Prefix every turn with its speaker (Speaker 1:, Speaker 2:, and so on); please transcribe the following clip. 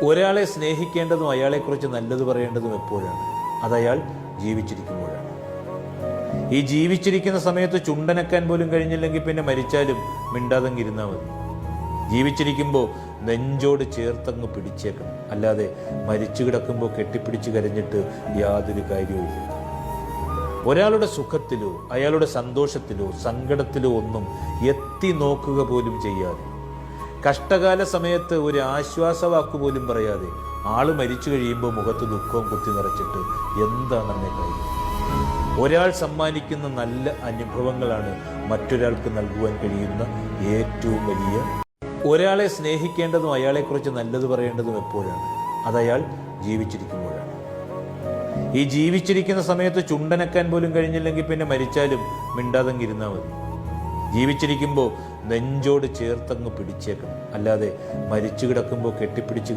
Speaker 1: ഒരാളെ സ്നേഹിക്കേണ്ടതും അയാളെക്കുറിച്ച് നല്ലത് പറയേണ്ടതും എപ്പോഴാണ്? അതയാൾ ജീവിച്ചിരിക്കുമ്പോഴാണ്. ഈ ജീവിച്ചിരിക്കുന്ന സമയത്ത് ചുണ്ടനക്കാൻ പോലും കഴിഞ്ഞില്ലെങ്കിൽ പിന്നെ മരിച്ചാലും മിണ്ടാതെങ്കിരുന്നാൽ മതി. ജീവിച്ചിരിക്കുമ്പോൾ നെഞ്ചോട് ചേർത്തങ്ങ് പിടിച്ചേക്കണം. അല്ലാതെ മരിച്ചു കിടക്കുമ്പോൾ കെട്ടിപ്പിടിച്ച് കരഞ്ഞിട്ട് യാതൊരു കാര്യവുമില്ല. ഒരാളുടെ സുഖത്തിലോ അയാളുടെ സന്തോഷത്തിലോ സങ്കടത്തിലോ ഒന്നും എത്തി നോക്കുക പോലും ചെയ്യാതെ, കഷ്ടകാല സമയത്ത് ഒരു ആശ്വാസവാക്ക് പോലും പറയാതെ ആള് മരിച്ചു കഴിയുമ്പോൾ മുഖത്ത് ദുഃഖവും കുത്തി നിറച്ചിട്ട് എന്താണ് അന്നേ കാര്യം? ഒരാൾ സമ്മാനിക്കുന്ന നല്ല അനുഭവങ്ങളാണ് മറ്റൊരാൾക്ക് നൽകുവാൻ കഴിയുന്ന ഏറ്റവും വലിയ. ഒരാളെ സ്നേഹിക്കേണ്ടതും അയാളെക്കുറിച്ച് നല്ലത് പറയേണ്ടതും എപ്പോഴാണ്? അതയാൾ ജീവിച്ചിരിക്കുമ്പോഴാണ്. ഈ ജീവിച്ചിരിക്കുന്ന സമയത്ത് ചുണ്ടനക്കാൻ പോലും കഴിഞ്ഞില്ലെങ്കിൽ പിന്നെ മരിച്ചാലും മിണ്ടാതെങ്കിരുന്നാൽ മതി. ജീവിച്ചിരിക്കുമ്പോൾ നെഞ്ചോട് ചേർത്തങ്ങ് പിടിച്ചേക്കണം. അല്ലാതെ മരിച്ചു കിടക്കുമ്പോൾ കെട്ടിപ്പിടിച്ച്